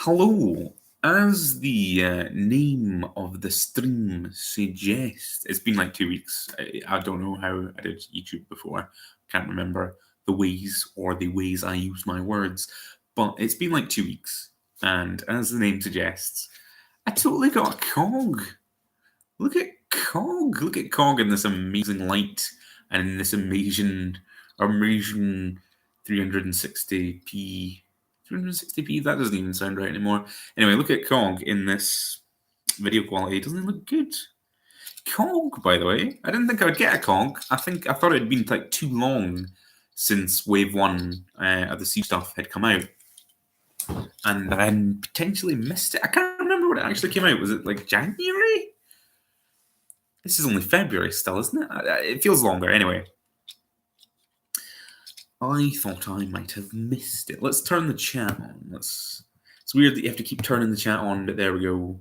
Hello. As the name of the stream suggests, it's been like 2 weeks. I don't know how I did YouTube before. Can't remember the ways I use my words. But it's been like 2 weeks. And as the name suggests, I totally got a Cog. Look at Cog. Look at Cog in this amazing light and in this amazing 360p. 360p, that doesn't even sound right anymore. Anyway, look at Cog in this video quality. Doesn't it look good? Cog, by the way. I didn't think I would get a Cog. I thought it had been like too long since Wave 1 of the Siege stuff had come out. And then potentially missed it. I can't remember when it actually came out. Was it like January? This is only February still, isn't it? It feels longer. Anyway, I thought I might have missed it. Let's turn the chat on. It's weird that you have to keep turning the chat on, but there we go.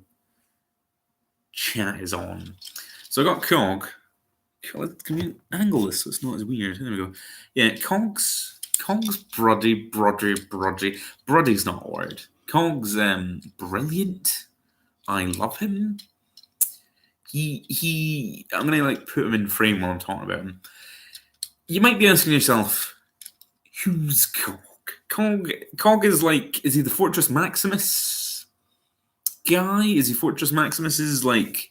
Chat is on. So I got Cog. Can we angle this so it's not as weird? There we go. Yeah, Cog's Bruddy. Bruddy's not a word. Cog's brilliant. I love him. I'm gonna like put him in frame while I'm talking about him. You might be asking yourself, who's Cog? Cog is like, is he the Fortress Maximus guy? Is he Fortress Maximus's like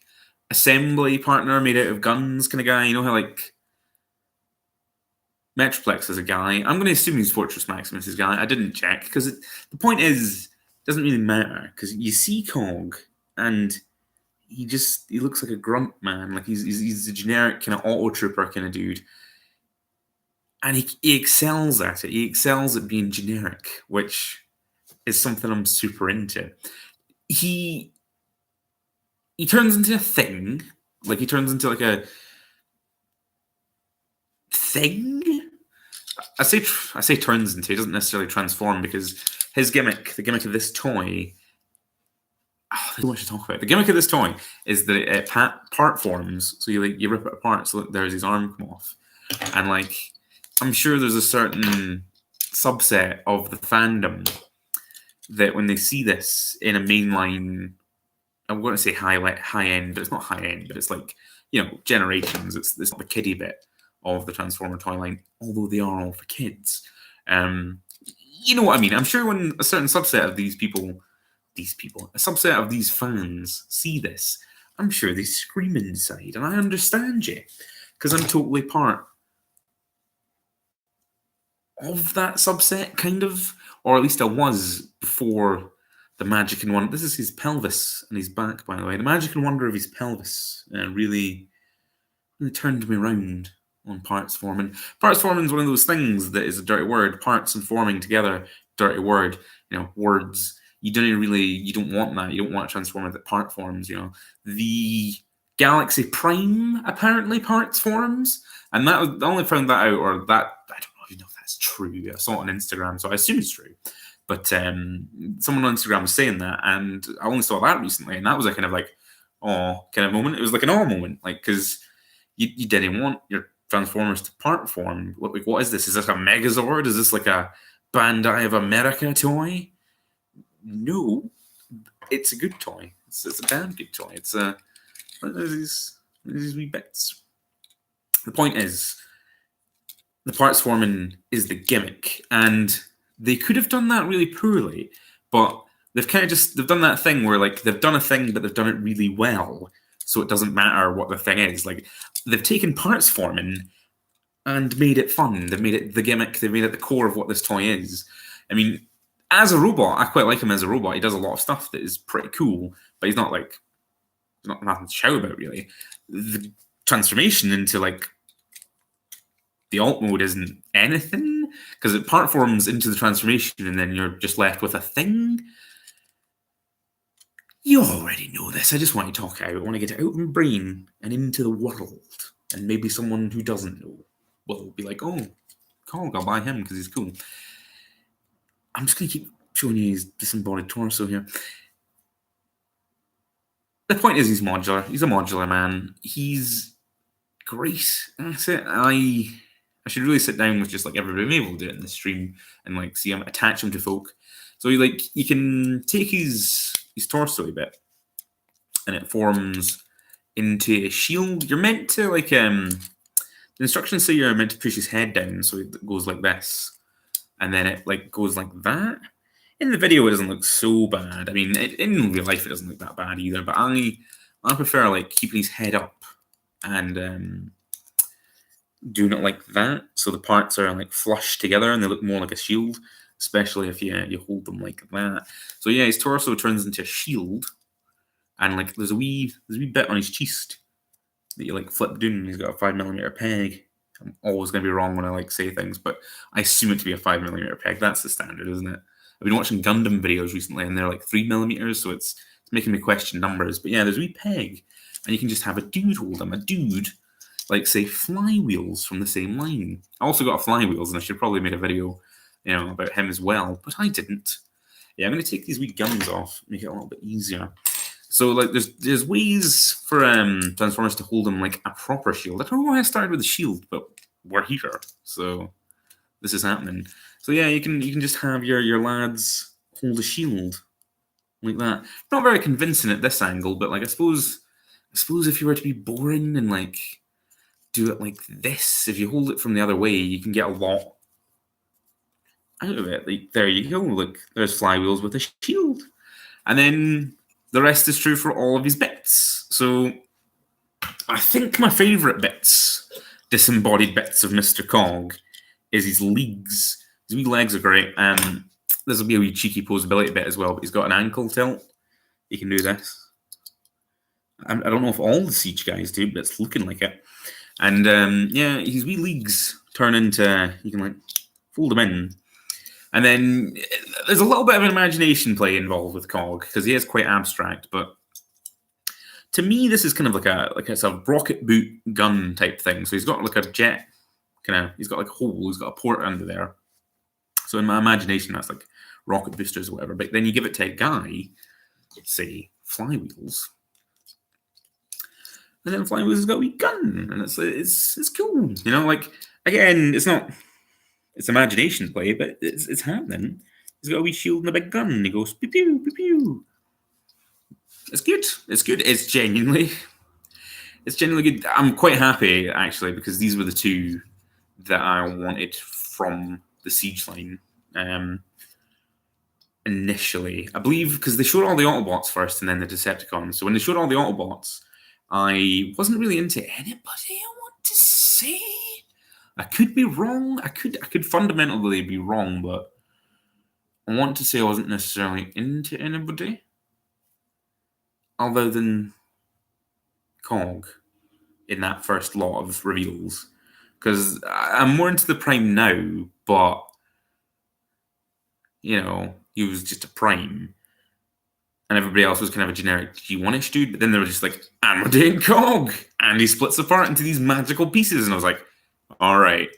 assembly partner made out of guns kind of guy? You know how like Metroplex is a guy. I'm going to assume he's Fortress Maximus's guy. I didn't check because the point is, it doesn't really matter because you see Cog and he looks like a grunt man. Like he's a generic kind of auto trooper kind of dude. And he excels at it. He excels at being generic, which is something I'm super into. He turns into a thing. Like he turns into like a thing. I say turns into. He doesn't necessarily transform because his gimmick, the gimmick of this toy. Oh, there's so much to talk about. The gimmick of this toy is that it part forms. So you rip it apart. So there's his arm come off, and like. I'm sure there's a certain subset of the fandom that when they see this in a mainline, I'm going to say high end, but it's not high end, but it's like, generations. It's not the kiddie bit of the Transformer toy line, although they are all for kids. You know what I mean? I'm sure when a certain subset of a subset of these fans see this, I'm sure they scream inside, and I understand you, because I'm totally part of that subset, kind of, or at least I was before the magic and wonder. This is his pelvis and his back, by the way. The magic and wonder of his pelvis really turned me around on parts forming. Parts forming is one of those things that is a dirty word. Parts and forming together, dirty word. Words. You don't want that. You don't want a transformer that part forms. The Galaxy Prime apparently parts forms, and I only found that out, or that I don't know if that's true. I saw it on Instagram, so I assume it's true. But someone on Instagram was saying that, and I only saw that recently, and that was a kind of like, oh, kind of moment. It was like an awe moment, like, because you didn't want your Transformers to part form. Like, what is this? Is this a Megazord? Is this like a Bandai of America toy? No, it's a good toy. It's a damn good toy. It's these wee bits. The point is, the parts forming is the gimmick, and they could have done that really poorly, but they've done that thing where like they've done a thing, but they've done it really well, so it doesn't matter what the thing is. Like they've taken parts forming and made it fun. They've made it the gimmick. They've made it the core of what this toy is. I mean, as a robot, I quite like him as a robot. He does a lot of stuff that is pretty cool, but he's not like nothing to shout about really. The transformation into like the alt mode isn't anything because it part forms into the transformation and then you're just left with a thing. You already know this. I just want to talk out. I want to get it out of my brain and into the world. And maybe someone who doesn't know will be like, oh, Cog, I'll buy him because he's cool. I'm just going to keep showing you his disembodied torso here. The point is he's modular. He's a modular man. He's great. That's it. I should really sit down with just like everybody able to do it in the stream and like see him, attach him to folk. So you can take his torso a bit, and it forms into a shield. You're meant to the instructions say you're meant to push his head down, so it goes like this, and then it goes like that. In the video, it doesn't look so bad. I mean, in real life, it doesn't look that bad either. But I prefer keeping his head up and doing it like that, so the parts are flush together and they look more like a shield. Especially if you hold them like that. So yeah, his torso turns into a shield, and there's a wee bit on his chest that you flip down. He's got a 5mm peg. I'm always going to be wrong when I say things, but I assume it to be a 5mm peg. That's the standard, isn't it? I've been watching Gundam videos recently, and they're 3mm, so it's making me question numbers. But yeah, there's a wee peg, and you can just have a dude hold him. A dude, say flywheels from the same line. I also got flywheels, and I should probably made a video, about him as well, but I didn't. Yeah, I'm going to take these wee guns off, make it a little bit easier. So there's ways for Transformers to hold them like a proper shield. I don't know why I started with a shield, but we're here, so this is happening. So yeah, you can just have your lads hold a shield like that. Not very convincing at this angle, but I suppose if you were to be boring and do it like this, if you hold it from the other way, you can get a lot out of it. There you go. Look, there's flywheels with a shield, and then the rest is true for all of his bits. So I think my favourite bits, disembodied bits of Mr. Cog, is his legs. His wee legs are great. This will be a wee cheeky posability bit as well, but he's got an ankle tilt. He can do this. I don't know if all the Siege guys do, but it's looking like it. And yeah, his wee legs turn into, you can fold them in. And then there's a little bit of an imagination play involved with Cog, because he is quite abstract. But to me, this is kind of like a rocket boot gun type thing. So he's got a jet, he's got a hole, he's got a port under there. So in my imagination, that's rocket boosters or whatever. But then you give it to a guy, say flywheels, and then flywheels has got a wee gun, and it's cool. Again, it's imagination play, but it's happening. He's got a wee shield and a big gun, and he goes pew pew pew pew. It's good. It's good. It's genuinely good. I'm quite happy actually, because these were the two that I wanted from the Siege line. Initially, I believe, because they showed all the Autobots first and then the Decepticons. So when they showed all the Autobots, I wasn't really into anybody, I want to say. I could be wrong. I could fundamentally be wrong, but I want to say I wasn't necessarily into anybody other than Cog in that first lot of reveals. Because I'm more into the Prime now, but he was just a Prime. And everybody else was kind of a generic G1-ish dude, but then they were just and we're doing Cog! And he splits apart into these magical pieces, and I was like, all right,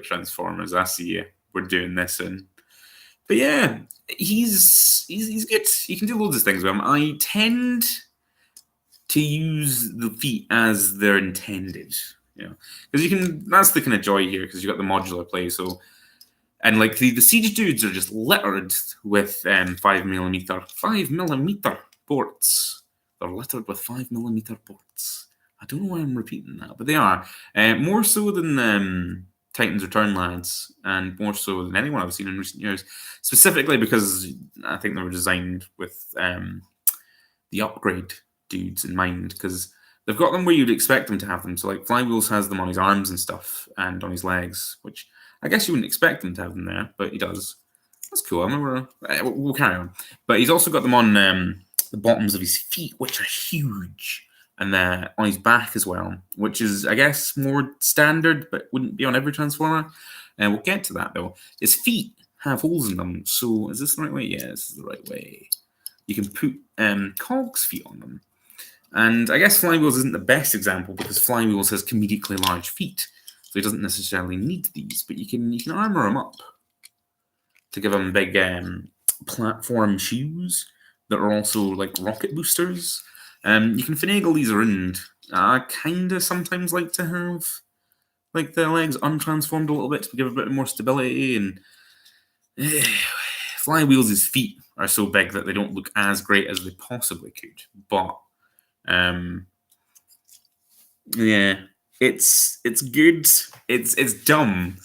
Transformers, I see you. We're doing this, but yeah, he's good. You can do loads of things with him. I tend to use the feet as they're intended, because that's the kind of joy here, because you got the modular play. So, and the Siege dudes are just littered with 5mm ports. They're littered with 5mm ports. I don't know why I'm repeating that, but they are. More so than Titan's Return lads, and more so than anyone I've seen in recent years. Specifically because I think they were designed with the upgrade dudes in mind, because they've got them where you'd expect them to have them. So Flywheels has them on his arms and stuff, and on his legs, which I guess you wouldn't expect him to have them there, but he does. That's cool. I remember. We'll carry on. But he's also got them on the bottoms of his feet, which are huge. And on his back as well, which is, I guess, more standard, but wouldn't be on every Transformer. And we'll get to that, though. His feet have holes in them, so is this the right way? Yeah, this is the right way. You can put Cog's feet on them. And I guess Flywheels isn't the best example, because Flywheels has comedically large feet, so he doesn't necessarily need these, but you can armor him up to give him big platform shoes that are also rocket boosters. You can finagle these around. I kind of sometimes like to have the legs untransformed a little bit to give a bit more stability. And Flywheels' feet are so big that they don't look as great as they possibly could. But yeah, it's good. It's dumb,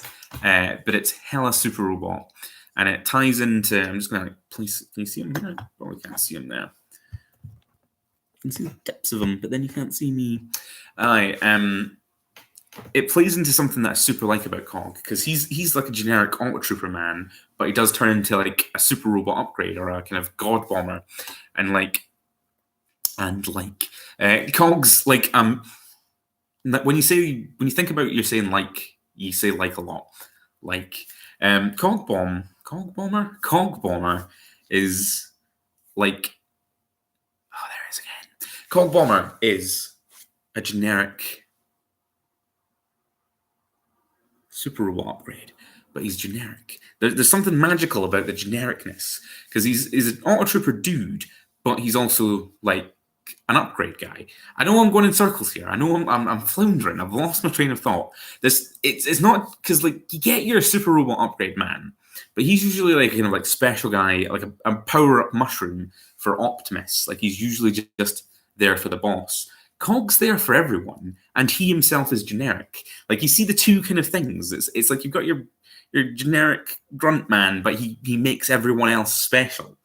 but it's hella super robot, and it ties into. I'm just gonna please. Can you see him here? Well, we can't see him there. You can see the tips of him, but then you can't see me. It plays into something that I super like about Cog, because he's like a generic Auto Trooper man, but he does turn into like a super robot upgrade or a kind of god bomber, and Cog's like when you think about, you're saying like, you say like a lot, like Cog Bomber is like, oh, there it is again. Cog Bomber is a generic super robot upgrade, but he's generic. There's something magical about the genericness, because he's an Auto Trooper dude, but he's also like an upgrade guy. I know I'm going in circles here. I know I'm floundering. I've lost my train of thought. It's not, because like, you get your super robot upgrade man, but he's usually like kind of like special guy, like a power up mushroom for Optimus. Like, he's usually just there for the boss. Cog's there for everyone, and he himself is generic. Like, you see the two kind of things. It's like you've got your generic grunt man, but he makes everyone else special.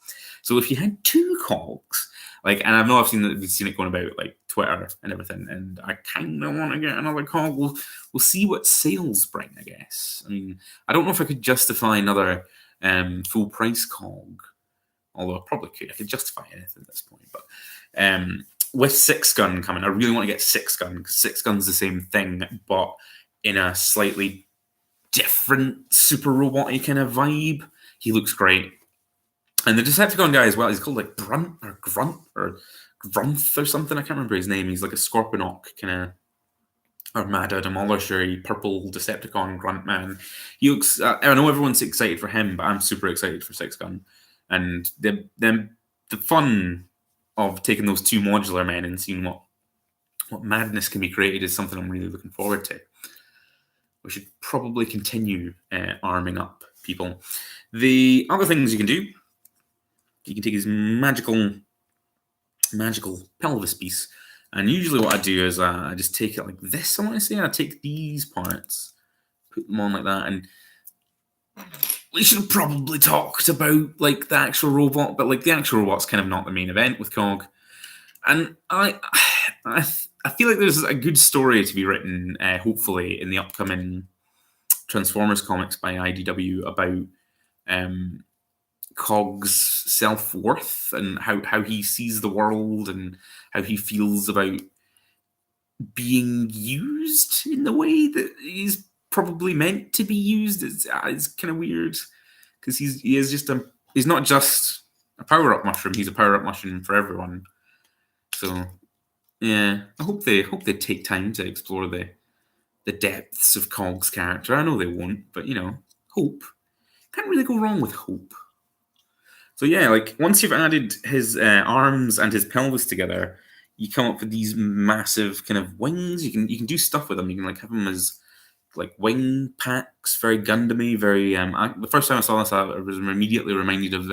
So if you had two Cogs, like, and I know I've seen it going about like Twitter and everything, and I kind of want to get another Cog. We'll see what sales bring, I guess. I mean, I don't know if I could justify another full price Cog, although I probably could. I could justify anything at this point, but with 6-gun coming, I really want to get 6-gun, because 6-gun's the same thing, but in a slightly different super robot-y kind of vibe. He looks great. And the Decepticon guy as well, he's called like Grunt or Grunth or something. I can't remember his name. He's like a Scorponok kind of, or Mad Adam Ollershery, purple Decepticon grunt man. He looks, I know everyone's excited for him, but I'm super excited for 6-gun. And the fun of taking those two modular men and seeing what madness can be created is something I'm really looking forward to. We should probably continue arming up people. The other things you can do, you can take his magical pelvis piece, and usually what I do is I just take it like this. I want to say I take these parts, put them on like that, and we should have probably talked about like the actual robot, but like the actual robot's kind of not the main event with Cog. And I feel like there's a good story to be written, hopefully, in the upcoming Transformers comics by IDW about Cog's self-worth and how he sees the world and how he feels about being used in the way that he's probably meant to be used. It's kind of weird, because he's not just a power-up mushroom, he's a power-up mushroom for everyone. So yeah, I hope they take time to explore the depths of Cog's character. I know they won't, but hope. Can't really go wrong with hope. So yeah, like once you've added his arms and his pelvis together, you come up with these massive kind of wings. You can do stuff with them. You can like have them as like wing packs, very Gundam-y, very. The first time I saw this, I was immediately reminded of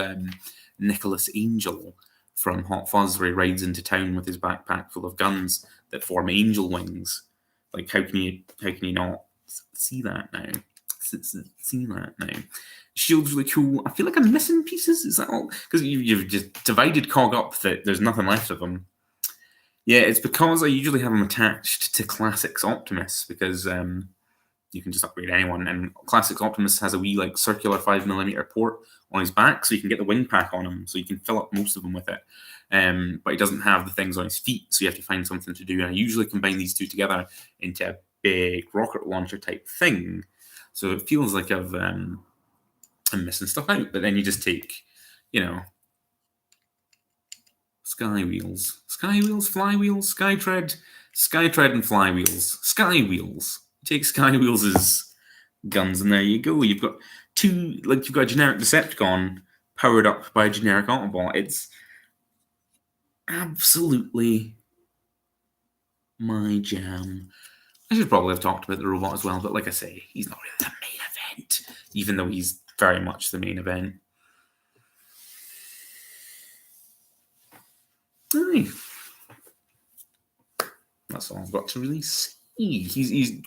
Nicholas Angel from Hot Fuzz, where he rides into town with his backpack full of guns that form angel wings. Like, how can you not see that now? See that now. Shield's really cool. I feel like I'm missing pieces. Is that all? Because you've just divided Cog up that there's nothing left of them. Yeah, it's because I usually have them attached to Classics Optimus, because you can just upgrade anyone. And Classics Optimus has a wee like circular 5mm port on his back, so you can get the wing pack on him, so you can fill up most of them with it. But he doesn't have the things on his feet, so you have to find something to do. And I usually combine these two together into a big rocket launcher type thing. So it feels like I'm missing stuff out. But then you just take, Skywheels, flywheels, Skytread and flywheels, skywheels. Take Skywheels as guns, and there you go. You've got you've got a generic Decepticon powered up by a generic Autobot. It's absolutely my jam. I should probably have talked about the robot as well, but like I say, he's not really the main event, even though he's very much the main event. Aye. That's all I've got to really say.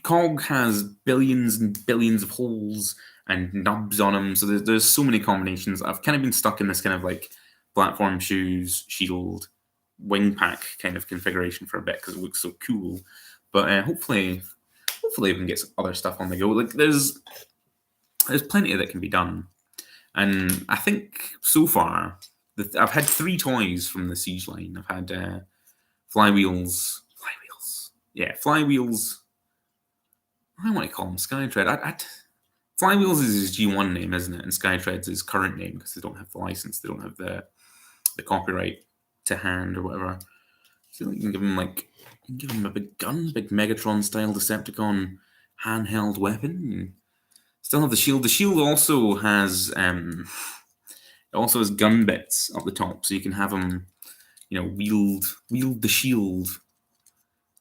Cog has billions and billions of holes and nubs on him, so there's so many combinations. I've kind of been stuck in this kind of like platform shoes, shield, wing pack kind of configuration for a bit because it looks so cool. But hopefully we can get some other stuff on the go. Like there's plenty that can be done, and I think so far I've had 3 toys from the Siege line. I've had flywheels. Yeah, flywheels. I want to call them Skytread. Flywheels is his G1 name, isn't it? And Skytread's his current name because they don't have the license, they don't have the copyright to hand or whatever. So you can give him a big gun, big Megatron style Decepticon handheld weapon. Still have the shield. The shield also has gun bits up the top, so you can have him, wield the shield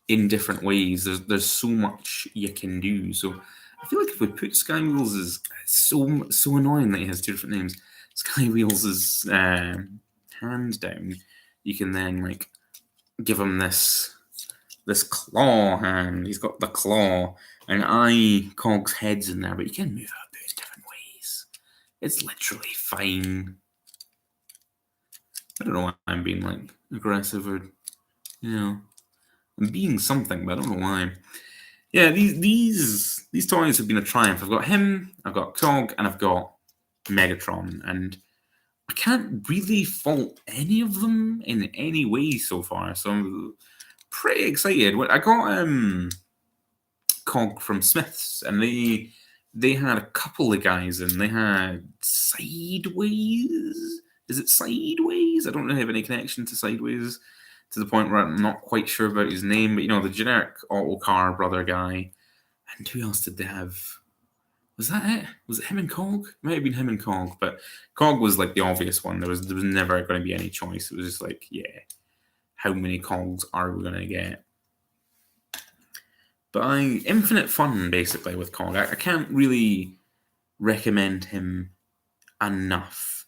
in different ways. There's so much you can do. So I feel like if we put Skywheels as so annoying that he has 2 different names. Skywheels is hand down. You can then give him this claw hand. He's got the claw, and Cog's head's in there, but you can move out those different ways. It's literally fine. I don't know why I'm being aggressive or I'm being something, but I don't know why. Yeah, these toys have been a triumph. I've got him, I've got Cog, and I've got Megatron, and I can't really fault any of them in any way so far. So I'm pretty excited. I got Cog from Smiths, and they had a couple of guys in. They had Sideways. Is it Sideways? I don't really have any connection to Sideways, to the point where I'm not quite sure about his name, but the generic auto car brother guy. And who else did they have? Was that it? Was it him and Cog? It might have been him and Cog, but Cog was the obvious one. There was never going to be any choice. It was just how many Cogs are we going to get? But infinite fun basically with Cog. I can't really recommend him enough.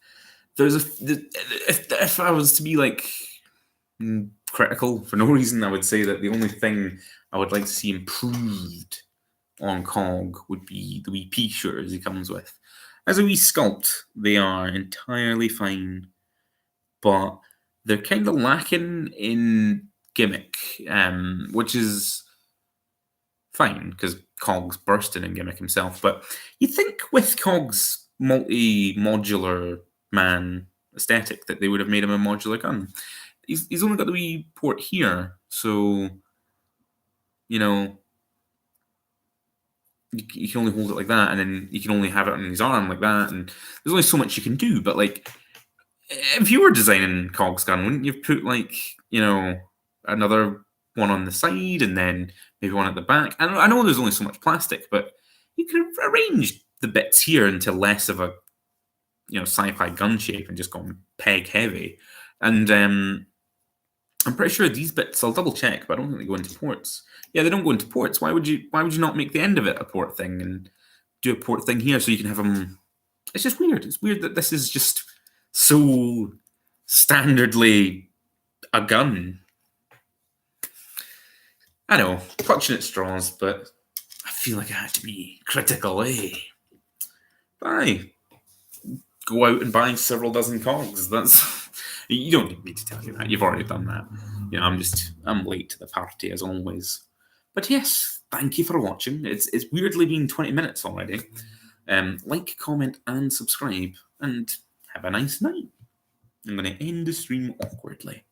If I was to be critical for no reason, I would say that the only thing I would like to see improved on Cog would be the wee P-shirts he comes with. As a wee sculpt, they are entirely fine, but they're kind of lacking in gimmick, which is fine because Cog's bursting in gimmick himself. But you think with Cog's multi-modular man aesthetic that they would have made him a modular gun. He's only got the wee port here, so you can only hold it like that, and then you can only have it on his arm like that, and there's only so much you can do. But if you were designing Cog's gun, wouldn't you put another one on the side and then maybe one at the back? I know there's only so much plastic, but you could arrange the bits here into less of a sci-fi gun shape and just go peg heavy. And I'm pretty sure these bits, I'll double check, but I don't think they go into ports. Yeah, they don't go into ports. Why would you not make the end of it a port thing and do a port thing here so you can have them? It's just weird. It's weird that this is just so standardly a gun. I know, clutching at straws, but I feel like I had to be critical, eh? Bye. Go out and buy several dozen Cogs. You don't need me to tell you that. You've already done that. I'm late to the party as always. But yes, thank you for watching. It's weirdly been 20 minutes already. Like, comment, and subscribe, and have a nice night. I'm going to end the stream awkwardly.